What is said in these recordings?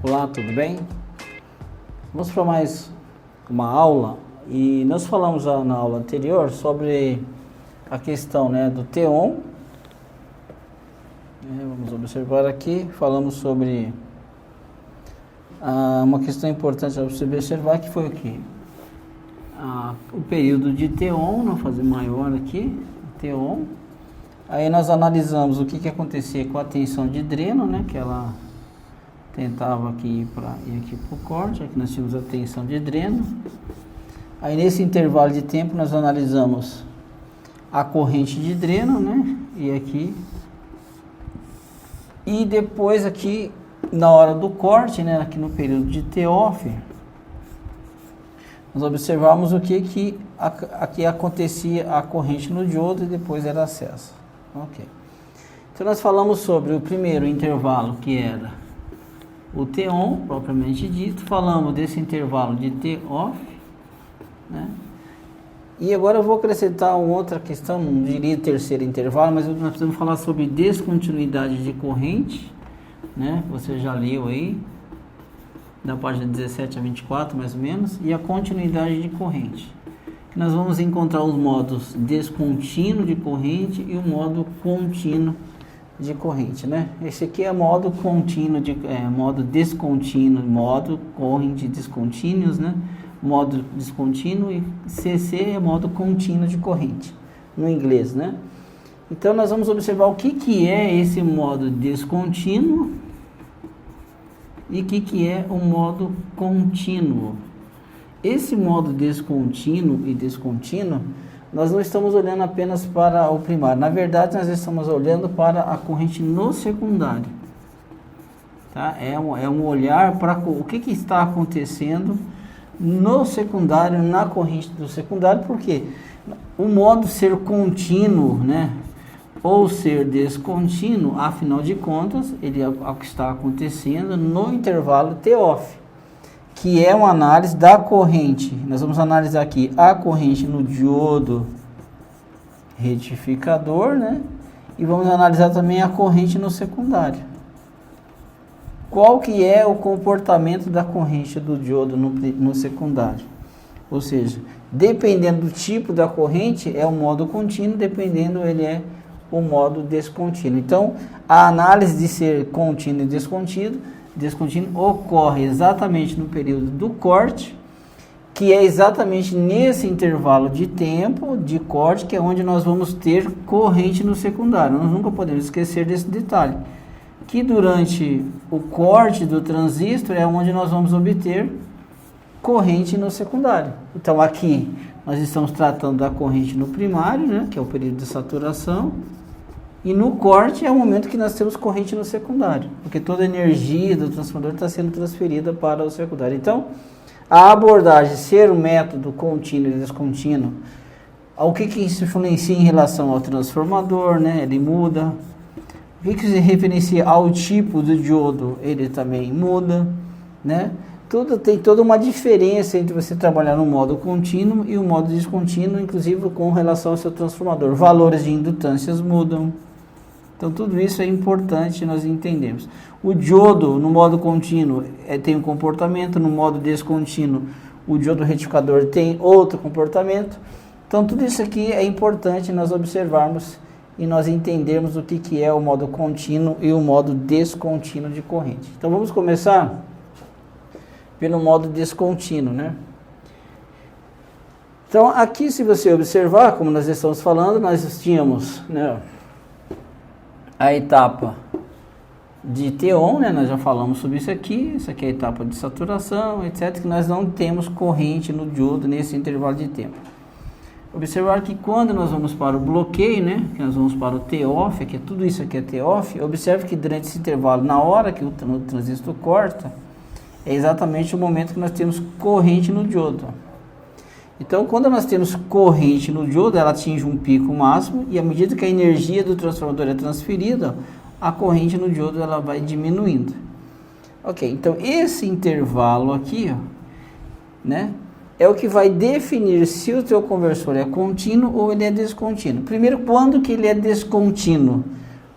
Olá, tudo bem? Vamos para mais uma aula e nós falamos na aula anterior sobre a questão, do T-on. Vamos observar aqui, falamos sobre uma questão importante para você observar, que foi o quê? O período de T-on, vou fazer maior aqui, T-on. Aí nós analisamos o que acontecia com a tensão de dreno, que ela tentava aqui ir aqui para o corte. Aqui nós tínhamos a tensão de dreno. Aí nesse intervalo de tempo nós analisamos a corrente de dreno, e aqui. E depois aqui na hora do corte, aqui no período de T-off, nós observamos o que aqui acontecia a corrente no diodo e depois era acesa. Ok. Então nós falamos sobre o primeiro intervalo, que era o T-on, propriamente dito. Falamos desse intervalo de T-off, E agora eu vou acrescentar uma outra questão, não diria terceiro intervalo, mas nós precisamos falar sobre descontinuidade de corrente, Você já leu aí, da página 17 a 24, mais ou menos, e a continuidade de corrente. Nós vamos encontrar os modos descontínuo de corrente e o modo contínuo de corrente, Esse aqui é modo contínuo, modo descontínuo, modo corrente descontínuos, Modo descontínuo, e CC é modo contínuo de corrente, no inglês, Então nós vamos observar o que é esse modo descontínuo e o que é o modo contínuo. Esse modo descontínuo e descontínuo, nós não estamos olhando apenas para o primário. Na verdade, nós estamos olhando para a corrente no secundário. Tá? É um olhar para o que está acontecendo no secundário, na corrente do secundário, porque o modo ser contínuo, ou ser descontínuo, afinal de contas, ele é o que está acontecendo no intervalo T-off, que é uma análise da corrente. Nós vamos analisar aqui a corrente no diodo retificador, E vamos analisar também a corrente no secundário. Qual que é o comportamento da corrente do diodo no secundário? Ou seja, dependendo do tipo da corrente, é o modo contínuo, dependendo ele é o modo descontínuo. Então, a análise de ser contínuo e descontínuo ocorre exatamente no período do corte, que é exatamente nesse intervalo de tempo de corte, que é onde nós vamos ter corrente no secundário. Nós nunca podemos esquecer desse detalhe, que durante o corte do transistor é onde nós vamos obter corrente no secundário. Então aqui nós estamos tratando da corrente no primário, que é o período de saturação, e no corte é o momento que nós temos corrente no secundário, porque toda a energia do transformador está sendo transferida para o secundário. Então, a abordagem ser um método contínuo e descontínuo, o que isso influencia em relação ao transformador, Ele muda. O que se referencia ao tipo do diodo, ele também muda, Tem toda uma diferença entre você trabalhar no modo contínuo e o modo descontínuo, inclusive com relação ao seu transformador. Valores de indutâncias mudam. Então, tudo isso é importante nós entendermos. O diodo, no modo contínuo, tem um comportamento, no modo descontínuo, o diodo retificador tem outro comportamento. Então, tudo isso aqui é importante nós observarmos e nós entendermos o que é o modo contínuo e o modo descontínuo de corrente. Então, vamos começar pelo modo descontínuo, Então, aqui, se você observar, como nós estamos falando, nós tínhamos, a etapa de T-on, nós já falamos sobre isso aqui é a etapa de saturação, etc., que nós não temos corrente no diodo nesse intervalo de tempo. Observar que quando nós vamos para o bloqueio, que nós vamos para o T-off, que tudo isso aqui é T-off, observe que durante esse intervalo, na hora que o transistor corta, é exatamente o momento que nós temos corrente no diodo. Então, quando nós temos corrente no diodo, ela atinge um pico máximo, e à medida que a energia do transformador é transferida, a corrente no diodo ela vai diminuindo. Ok, então esse intervalo aqui, é o que vai definir se o teu conversor é contínuo ou ele é descontínuo. Primeiro, quando que ele é descontínuo?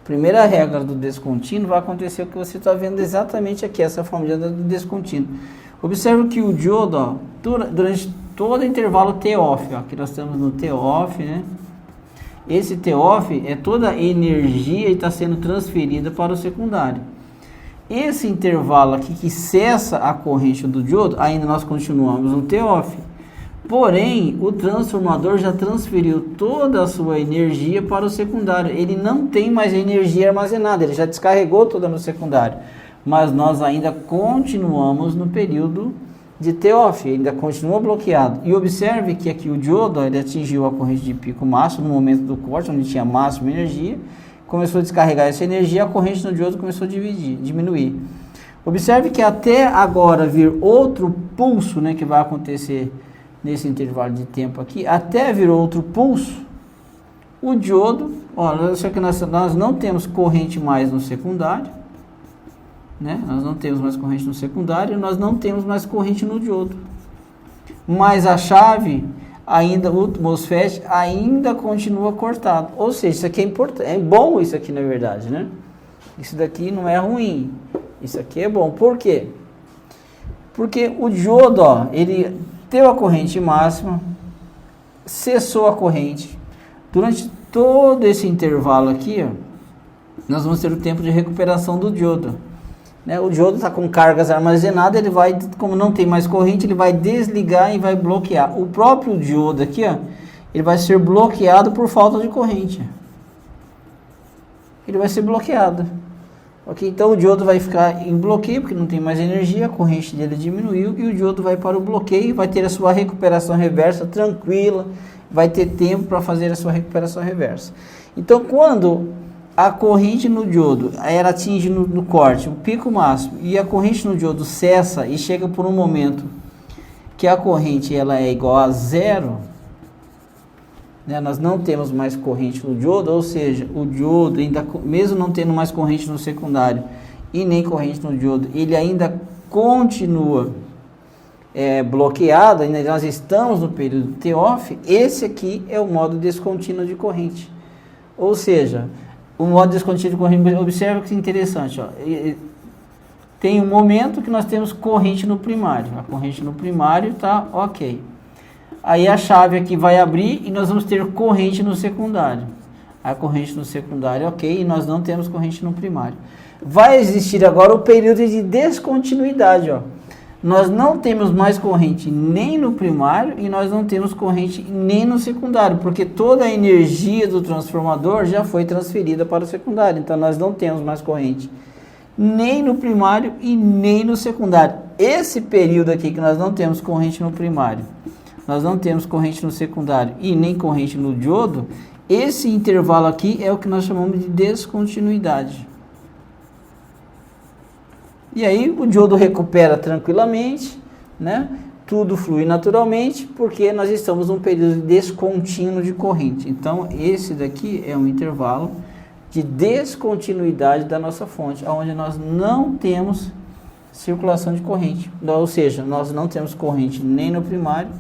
Primeira regra do descontínuo vai acontecer o que você está vendo exatamente aqui, essa forma do descontínuo. Observe que o diodo, ó, durante todo o intervalo T-off, aqui nós estamos no T-off, né? Esse T-off é toda a energia que está sendo transferida para o secundário. Esse intervalo aqui que cessa a corrente do diodo, ainda nós continuamos no T-off. Porém, o transformador já transferiu toda a sua energia para o secundário. Ele não tem mais energia armazenada, ele já descarregou toda no secundário. Mas nós ainda continuamos no período de T-off, ainda continua bloqueado. E observe que aqui o diodo, ele atingiu a corrente de pico máximo no momento do corte, onde tinha máxima energia. Começou a descarregar essa energia, a corrente no diodo começou a diminuir. Observe que até agora vir outro pulso, né, que vai acontecer nesse intervalo de tempo aqui, até vir outro pulso, o diodo, olha, só que nós não temos corrente mais no secundário, né? Nós não temos mais corrente no secundário, nós não temos mais corrente no diodo. Mas a chave, ainda, o MOSFET ainda continua cortado. Ou seja, isso aqui é importante, é bom isso aqui na verdade, né? Isso daqui não é ruim, isso aqui é bom. Por quê? Porque o diodo, ó, ele teve a corrente máxima, cessou a corrente. Durante todo esse intervalo aqui, ó, nós vamos ter o tempo de recuperação do diodo. Né? O diodo está com cargas armazenadas, ele vai, como não tem mais corrente, ele vai desligar e vai bloquear. O próprio diodo aqui, ó, ele vai ser bloqueado por falta de corrente. Ele vai ser bloqueado. Okay? Então o diodo vai ficar em bloqueio, porque não tem mais energia, a corrente dele diminuiu, e o diodo vai para o bloqueio, vai ter a sua recuperação reversa tranquila, vai ter tempo para fazer a sua recuperação reversa. Então quando a corrente no diodo, ela atinge no corte o pico máximo, e a corrente no diodo cessa e chega por um momento que a corrente ela é igual a zero, né? Nós não temos mais corrente no diodo, ou seja, o diodo, ainda, mesmo não tendo mais corrente no secundário e nem corrente no diodo, ele ainda continua bloqueado, ainda nós estamos no período T-off. Esse aqui é o modo descontínuo de corrente. Ou seja, o modo descontínuo de corrente, observa que é interessante, ó, tem um momento que nós temos corrente no primário, a corrente no primário está ok. Aí a chave aqui vai abrir e nós vamos ter corrente no secundário. A corrente no secundário ok, e nós não temos corrente no primário. Vai existir agora o período de descontinuidade, ó. Nós não temos mais corrente nem no primário e nós não temos corrente nem no secundário, porque toda a energia do transformador já foi transferida para o secundário. Então nós não temos mais corrente nem no primário e nem no secundário. Esse período aqui que nós não temos corrente no primário, nós não temos corrente no secundário e nem corrente no diodo, esse intervalo aqui é o que nós chamamos de descontinuidade. E aí o diodo recupera tranquilamente, né? Tudo flui naturalmente, porque nós estamos num período descontínuo de corrente. Então esse daqui é um intervalo de descontinuidade da nossa fonte, onde nós não temos circulação de corrente. Ou seja, nós não temos corrente nem no primário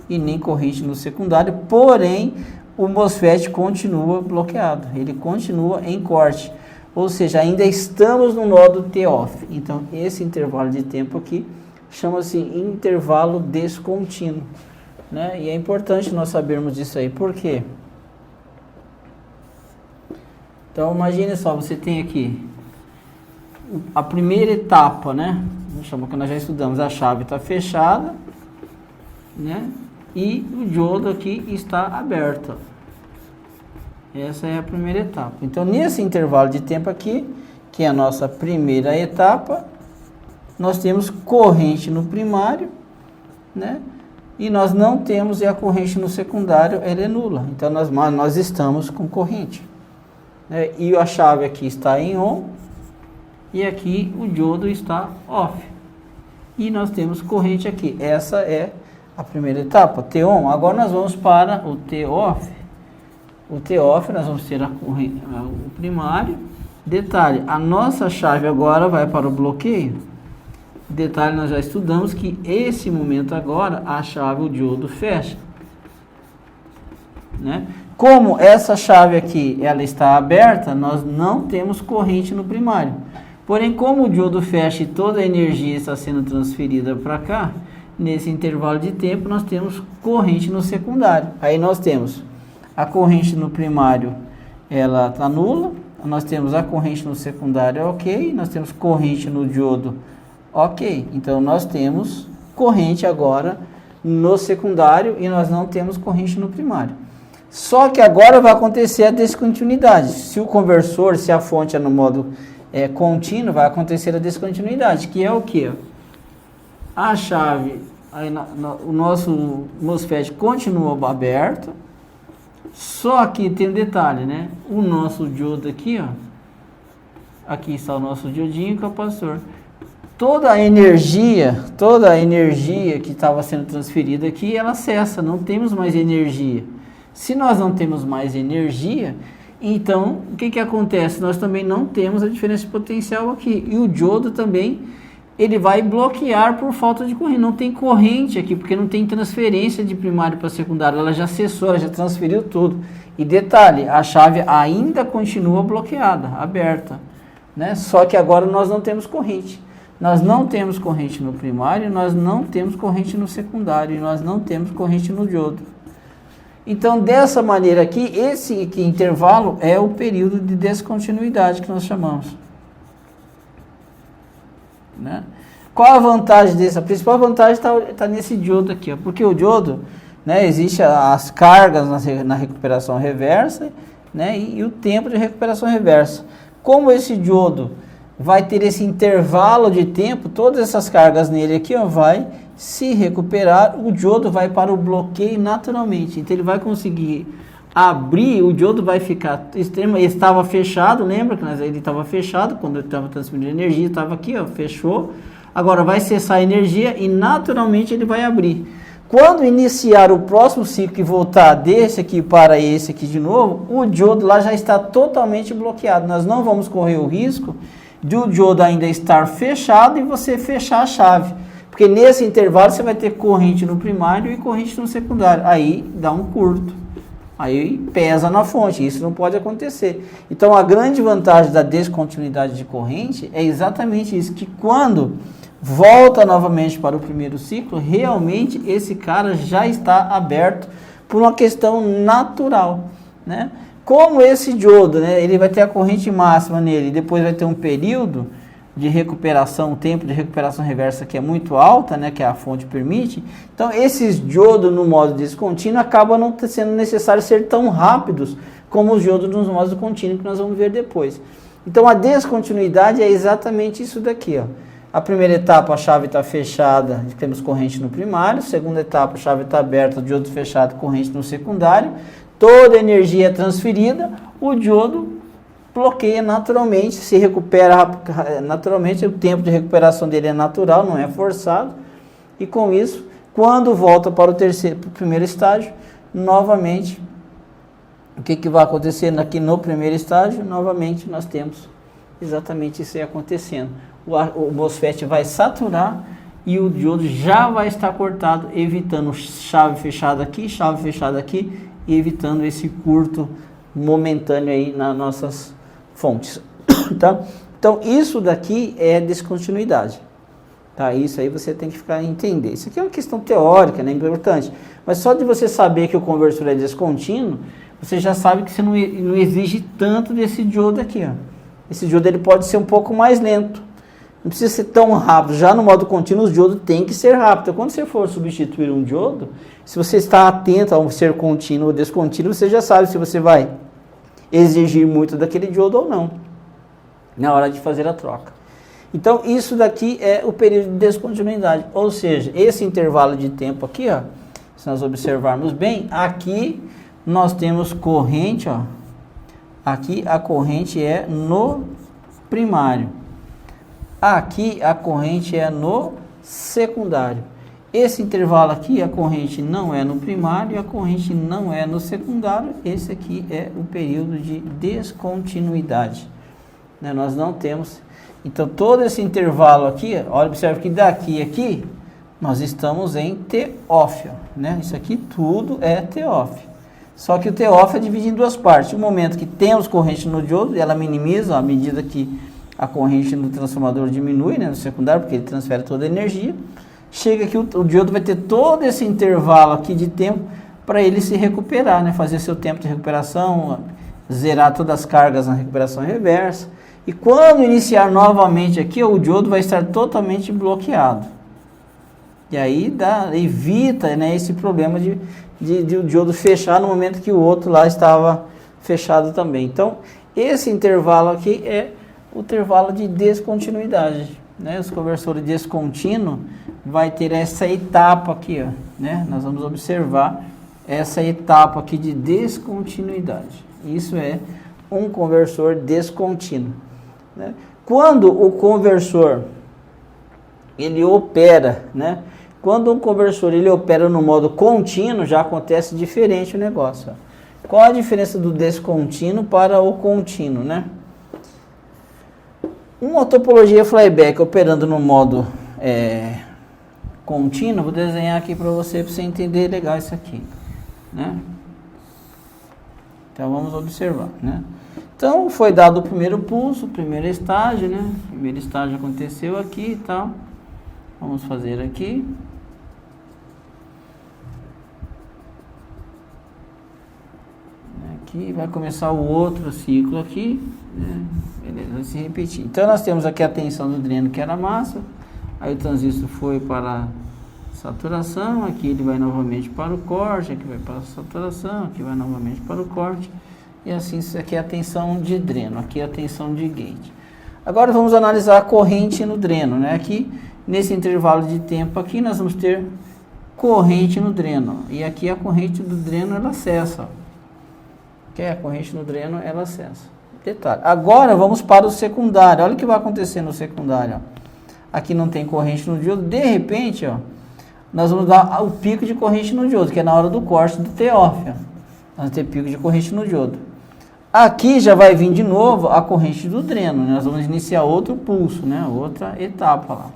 e nem corrente no secundário, porém o MOSFET continua bloqueado, ele continua em corte. Ou seja, ainda estamos no modo T-off. Então, esse intervalo de tempo aqui chama-se intervalo descontínuo, né? E é importante nós sabermos disso aí. Por quê? Então, imagine só, você tem aqui a primeira etapa, né? Chama que nós já estudamos, a chave está fechada, né? E o diodo aqui está aberto. Essa é a primeira etapa. Então, nesse intervalo de tempo aqui, que é a nossa primeira etapa, nós temos corrente no primário, né? E nós não temos a corrente no secundário, ela é nula. Então, nós estamos com corrente, né? E a chave aqui está em on, e aqui o diodo está off. E nós temos corrente aqui. Essa é a primeira etapa, T-on. Agora nós vamos para o T-off. O T-off, nós vamos ter o primário. Detalhe, a nossa chave agora vai para o bloqueio. Detalhe, nós já estudamos que esse momento agora, a chave, o diodo fecha, né? Como essa chave aqui ela está aberta, nós não temos corrente no primário. Porém, como o diodo fecha e toda a energia está sendo transferida para cá, nesse intervalo de tempo nós temos corrente no secundário. Aí nós temos a corrente no primário, ela está nula, nós temos a corrente no secundário, ok, nós temos corrente no diodo, ok. Então nós temos corrente agora no secundário e nós não temos corrente no primário. Só que agora vai acontecer a descontinuidade. Se o conversor, se a fonte é no modo contínuo, vai acontecer a descontinuidade, que é o quê? A chave, o nosso MOSFET continua aberto, só que tem um detalhe, né? O nosso diodo aqui, ó, aqui está o nosso diodinho capacitor. Toda a energia que estava sendo transferida aqui, ela cessa, não temos mais energia. Se nós não temos mais energia, então o que acontece? Nós também não temos a diferença de potencial aqui. E o diodo também, ele vai bloquear por falta de corrente. Não tem corrente aqui, porque não tem transferência de primário para secundário. Ela já cessou, ela já transferiu tudo. E detalhe, a chave ainda continua bloqueada, aberta, né? Só que agora nós não temos corrente. Nós não temos corrente no primário, nós não temos corrente no secundário, e nós não temos corrente no diodo. Então, dessa maneira aqui, esse aqui, intervalo é o período de descontinuidade que nós chamamos. Né? Qual a vantagem desse? A principal vantagem está nesse diodo aqui, ó, porque o diodo, né, existe as cargas na recuperação reversa, né, e o tempo de recuperação reversa. Como esse diodo vai ter esse intervalo de tempo, todas essas cargas nele aqui, ó, vai se recuperar, o diodo vai para o bloqueio naturalmente. Então ele vai conseguir abrir, o diodo vai ficar extremo, ele estava fechado, lembra que ele estava fechado quando ele estava transferindo energia, estava aqui, ó, fechou. Agora vai cessar a energia e naturalmente ele vai abrir. Quando iniciar o próximo ciclo e voltar desse aqui para esse aqui de novo, o diodo lá já está totalmente bloqueado. Nós não vamos correr o risco de o diodo ainda estar fechado e você fechar a chave. Porque nesse intervalo você vai ter corrente no primário e corrente no secundário. Aí dá um curto. Aí pesa na fonte. Isso não pode acontecer. Então a grande vantagem da descontinuidade de corrente é exatamente isso. Que quando volta novamente para o primeiro ciclo, realmente esse cara já está aberto por uma questão natural, né? Como esse diodo, né, ele vai ter a corrente máxima nele, depois vai ter um período de recuperação, o tempo de recuperação reversa que é muito alta, né, que a fonte permite. Então, esses diodos no modo descontínuo acabam não sendo necessário ser tão rápidos como os diodos nos modos contínuos, que nós vamos ver depois. Então, a descontinuidade é exatamente isso daqui, ó. A primeira etapa, a chave está fechada, temos corrente no primário. Segunda etapa, a chave está aberta, o diodo fechado, corrente no secundário. Toda a energia é transferida, o diodo bloqueia naturalmente, se recupera naturalmente, o tempo de recuperação dele é natural, não é forçado. E com isso, quando volta para o primeiro estágio, novamente, o que vai acontecer aqui no primeiro estágio? Novamente nós temos exatamente isso aí acontecendo. O MOSFET vai saturar e o diodo já vai estar cortado, evitando chave fechada aqui e evitando esse curto momentâneo aí nas nossas fontes. Tá? Então, isso daqui é descontinuidade. Tá? Isso aí você tem que entender. Isso aqui é uma questão teórica, né? Importante. Mas só de você saber que o conversor é descontínuo, você já sabe que você não exige tanto desse diodo aqui. Ó. Esse diodo ele pode ser um pouco mais lento. Não precisa ser tão rápido. Já no modo contínuo, o diodo tem que ser rápido. Quando você for substituir um diodo, se você está atento ao ser contínuo ou descontínuo, você já sabe se você vai exigir muito daquele diodo ou não, na hora de fazer a troca. Então, isso daqui é o período de descontinuidade. Ou seja, esse intervalo de tempo aqui, ó, se nós observarmos bem, aqui nós temos corrente, ó, aqui a corrente é no primário. Aqui a corrente é no secundário. Esse intervalo aqui, a corrente não é no primário e a corrente não é no secundário. Esse aqui é o período de descontinuidade. Né? Nós não temos. Então, todo esse intervalo aqui, olha, observe que daqui a aqui, nós estamos em T-off. Né? Isso aqui tudo é T-off. Só que o TOF é dividido em duas partes. O momento que temos corrente no diodo, ela minimiza à medida que a corrente no transformador diminui, né, no secundário, porque ele transfere toda a energia. Chega que o diodo vai ter todo esse intervalo aqui de tempo para ele se recuperar, né, fazer seu tempo de recuperação, zerar todas as cargas na recuperação reversa. E quando iniciar novamente aqui, o diodo vai estar totalmente bloqueado. E aí evita, né, esse problema de o diodo fechar no momento que o outro lá estava fechado também. Então, esse intervalo aqui é o intervalo de descontinuidade, né? Os conversores descontínuos vai ter essa etapa aqui, ó, né? Nós vamos observar essa etapa aqui de descontinuidade. Isso é um conversor descontínuo, né? Quando o conversor ele opera, né? Quando um conversor ele opera no modo contínuo, já acontece diferente o negócio, ó. Qual a diferença do descontínuo para o contínuo, né? Uma topologia flyback operando no modo contínuo, vou desenhar aqui para você entender legal isso aqui, né? Então vamos observar, né? Então foi dado o primeiro pulso, o primeiro estágio, né? O primeiro estágio aconteceu aqui e tal. Vamos fazer aqui. Aqui vai começar o outro ciclo aqui, né? Beleza, vai se repetir. Então nós temos aqui a tensão do dreno, que era a massa. Aí o transistor foi para a saturação, aqui ele vai novamente para o corte, aqui vai para a saturação, aqui vai novamente para o corte. E assim, isso aqui é a tensão de dreno, aqui é a tensão de gate. Agora vamos analisar a corrente no dreno, né? Aqui, nesse intervalo de tempo aqui, nós vamos ter corrente no dreno. E aqui a corrente do dreno, ela cessa, ó. Que é a corrente no dreno, ela acessa. Detalhe. Agora vamos para o secundário. Olha o que vai acontecer no secundário, ó. Aqui não tem corrente no diodo. De repente, ó, nós vamos dar o pico de corrente no diodo, que é na hora do corte do TOF, ó. Nós vamos ter pico de corrente no diodo. Aqui já vai vir de novo a corrente do dreno, né? Nós vamos iniciar outro pulso, né? Outra etapa lá.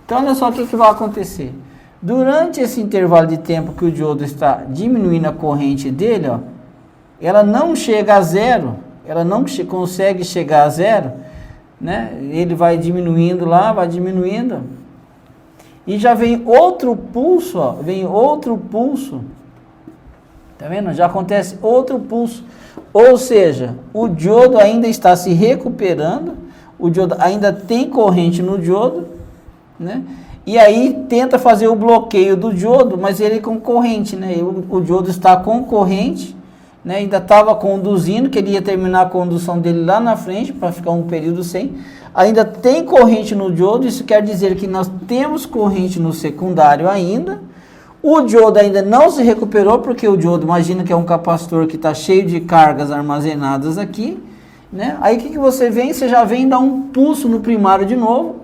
Então olha só o que vai acontecer. Durante esse intervalo de tempo que o diodo está diminuindo a corrente dele, ó, ela não chega a zero, ela não consegue chegar a zero, né? Ele vai diminuindo lá, vai diminuindo, e já vem outro pulso, ó, vem outro pulso, tá vendo? Já acontece outro pulso, ou seja, o diodo ainda está se recuperando, o diodo ainda tem corrente no diodo, né? E aí tenta fazer o bloqueio do diodo, mas ele com corrente, né? O diodo está com corrente, né, ainda estava conduzindo, queria terminar a condução dele lá na frente, para ficar um período sem. Ainda tem corrente no diodo, isso quer dizer que nós temos corrente no secundário ainda. O diodo ainda não se recuperou, porque o diodo, imagina que é um capacitor que está cheio de cargas armazenadas aqui, né? Aí o que você vem? Você já vem dar um pulso no primário de novo.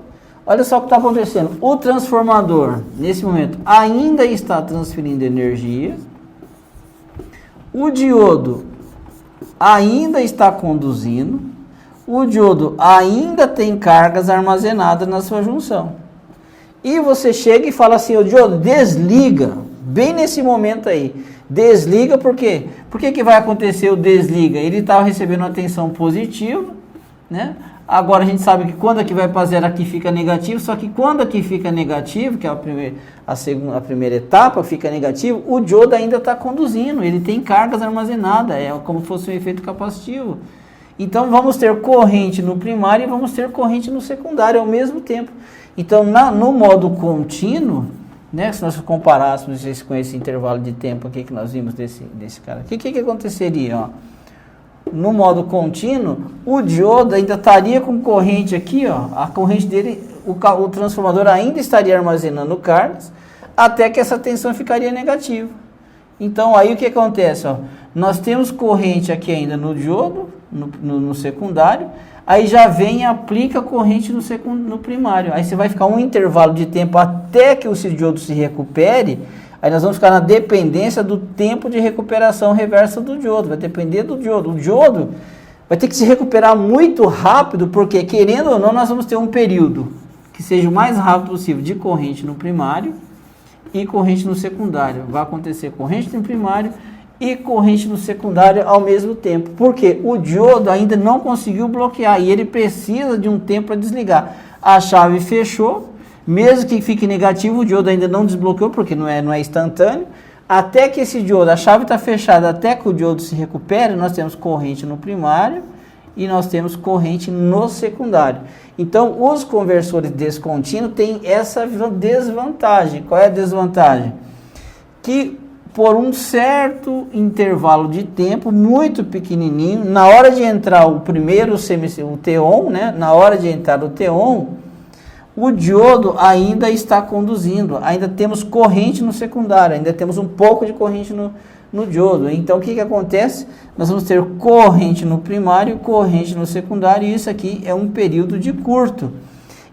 Olha só o que está acontecendo. O transformador, nesse momento, ainda está transferindo energia. O diodo ainda está conduzindo, o diodo ainda tem cargas armazenadas na sua junção. E você chega e fala assim, o diodo desliga, bem nesse momento aí. Desliga por quê? Por que vai acontecer o desliga? Ele estava recebendo uma tensão positiva, né? Agora a gente sabe que quando aqui vai para zero, aqui fica negativo, só que quando aqui fica negativo, que é a primeira etapa, fica negativo, o diodo ainda está conduzindo, ele tem cargas armazenadas, é como se fosse um efeito capacitivo. Então vamos ter corrente no primário e vamos ter corrente no secundário ao mesmo tempo. Então no modo contínuo, né, se nós comparássemos isso com esse intervalo de tempo aqui que nós vimos desse cara, o que aconteceria, ó? No modo contínuo, o diodo ainda estaria com corrente aqui, ó, a corrente dele, o transformador ainda estaria armazenando cargas, até que essa tensão ficaria negativa. Então, aí o que acontece? Ó, nós temos corrente aqui ainda no diodo, no secundário, aí já vem e aplica corrente no primário. Aí você vai ficar um intervalo de tempo até que o diodo se recupere. Aí nós vamos ficar na dependência do tempo de recuperação reversa do diodo. Vai depender do diodo. O diodo vai ter que se recuperar muito rápido, porque, querendo ou não, nós vamos ter um período que seja o mais rápido possível de corrente no primário e corrente no secundário. Vai acontecer corrente no primário e corrente no secundário ao mesmo tempo. Por quê? O diodo ainda não conseguiu bloquear e ele precisa de um tempo para desligar. A chave fechou, mesmo que fique negativo, o diodo ainda não desbloqueou, porque não é instantâneo. Até que esse diodo, a chave está fechada, até que o diodo se recupere, nós temos corrente no primário e nós temos corrente no secundário. Então, os conversores descontínuos têm essa desvantagem. Qual é a desvantagem? Que por um certo intervalo de tempo, muito pequenininho, na hora de entrar o primeiro o T-on, né? Na hora de entrar o T-on, o diodo ainda está conduzindo, ainda temos corrente no secundário, ainda temos um pouco de corrente no diodo. Então, o que acontece? Nós vamos ter corrente no primário, corrente no secundário, e isso aqui é um período de curto.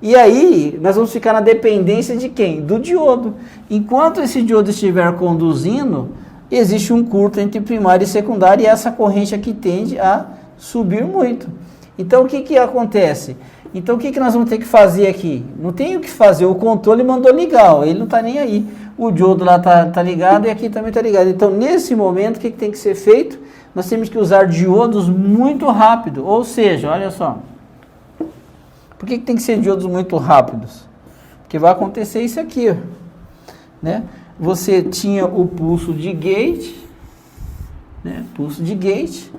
E aí, nós vamos ficar na dependência de quem? Do diodo. Enquanto esse diodo estiver conduzindo, existe um curto entre primário e secundário, e essa corrente aqui tende a subir muito. Então, o que acontece? Então, o que nós vamos ter que fazer aqui? Não tem o que fazer, o controle mandou ligar, ele não está nem aí. O diodo lá está ligado e aqui também está ligado. Então, nesse momento, o que tem que ser feito? Nós temos que usar diodos muito rápido, ou seja, olha só. Por que tem que ser diodos muito rápidos? Porque vai acontecer isso aqui, ó, né? Você tinha o pulso de gate, né? Pulso de gate.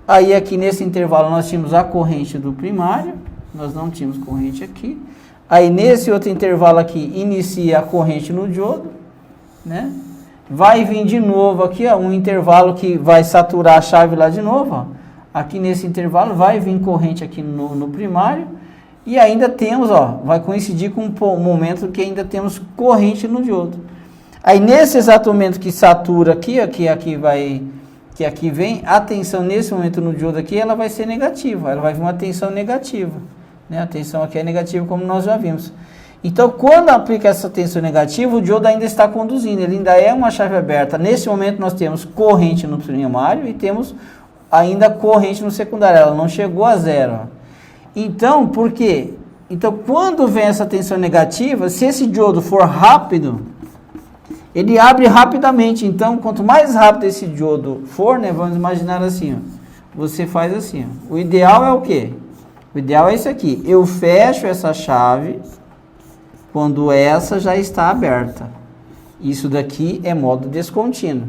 Aí aqui nesse intervalo nós tínhamos a corrente do primário, nós não tínhamos corrente aqui. Aí nesse outro intervalo aqui inicia a corrente no diodo, né? Vai vir de novo aqui, ó, um intervalo que vai saturar a chave lá de novo, ó. Aqui nesse intervalo vai vir corrente aqui no primário. E ainda temos, ó, vai coincidir com um momento que ainda temos corrente no diodo. Aí nesse exato momento que satura aqui, ó, que aqui vem, a tensão nesse momento no diodo aqui, ela vai ser negativa, ela vai vir uma tensão negativa, né? A tensão aqui é negativa, como nós já vimos. Então, quando aplica essa tensão negativa, o diodo ainda está conduzindo, ele ainda é uma chave aberta. Nesse momento nós temos corrente no primário e temos ainda corrente no secundário, ela não chegou a zero, ó. Então, por quê? Então, quando vem essa tensão negativa, se esse diodo for rápido, ele abre rapidamente. Então, quanto mais rápido esse diodo for, né, vamos imaginar assim, ó, você faz assim, ó. O ideal é o quê? O ideal é isso aqui. Eu fecho essa chave quando essa já está aberta. Isso daqui é modo descontínuo.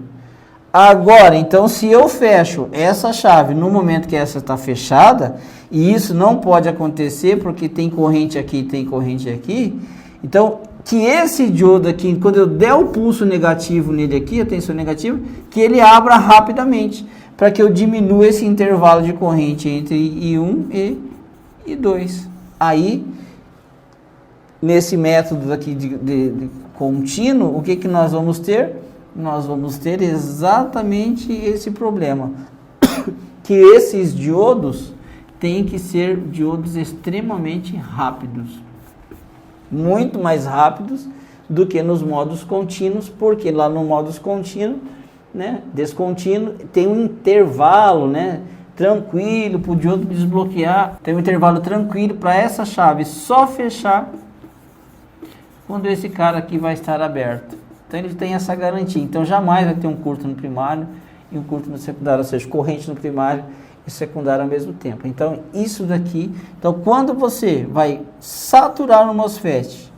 Agora, então, se eu fecho essa chave no momento que essa está fechada, e isso não pode acontecer porque tem corrente aqui e tem corrente aqui, então, que esse diodo aqui, quando eu der o pulso negativo nele aqui, a tensão negativa, que ele abra rapidamente, para que eu diminua esse intervalo de corrente entre I1 e I2. Aí, nesse método aqui de contínuo, o que nós vamos ter? Nós vamos ter exatamente esse problema, que esses diodos têm que ser diodos extremamente rápidos, muito mais rápidos do que nos modos contínuos, porque lá no modos contínuo, né, descontínuo, tem um intervalo, né, tranquilo para o diodo desbloquear, tem um intervalo tranquilo para essa chave só fechar quando esse cara aqui vai estar aberto. Então ele tem essa garantia. Então jamais vai ter um curto no primário e um curto no secundário, ou seja, corrente no primário e secundário ao mesmo tempo. Então isso daqui, então quando você vai saturar no MOSFET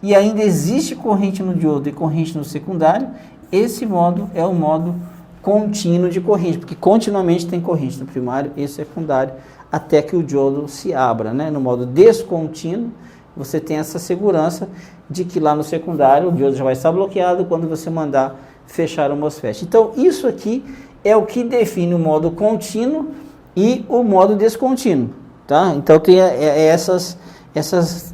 e ainda existe corrente no diodo e corrente no secundário, esse modo é o modo contínuo de corrente, porque continuamente tem corrente no primário e secundário até que o diodo se abra, né? No modo descontínuo, você tem essa segurança de que lá no secundário o diodo já vai estar bloqueado quando você mandar fechar o MOSFET. Então, isso aqui é o que define o modo contínuo e o modo descontínuo, tá? Então, tem essas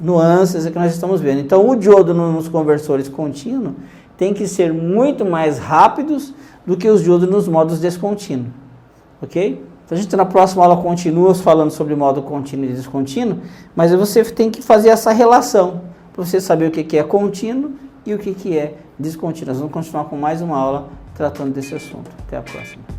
nuances que nós estamos vendo. Então, o diodo nos conversores contínuos tem que ser muito mais rápidos do que os diodos nos modos descontínuos, ok? Então, a gente na próxima aula continua falando sobre modo contínuo e descontínuo, mas você tem que fazer essa relação, para você saber o que é contínuo e o que é descontínuo. Nós vamos continuar com mais uma aula tratando desse assunto. Até a próxima.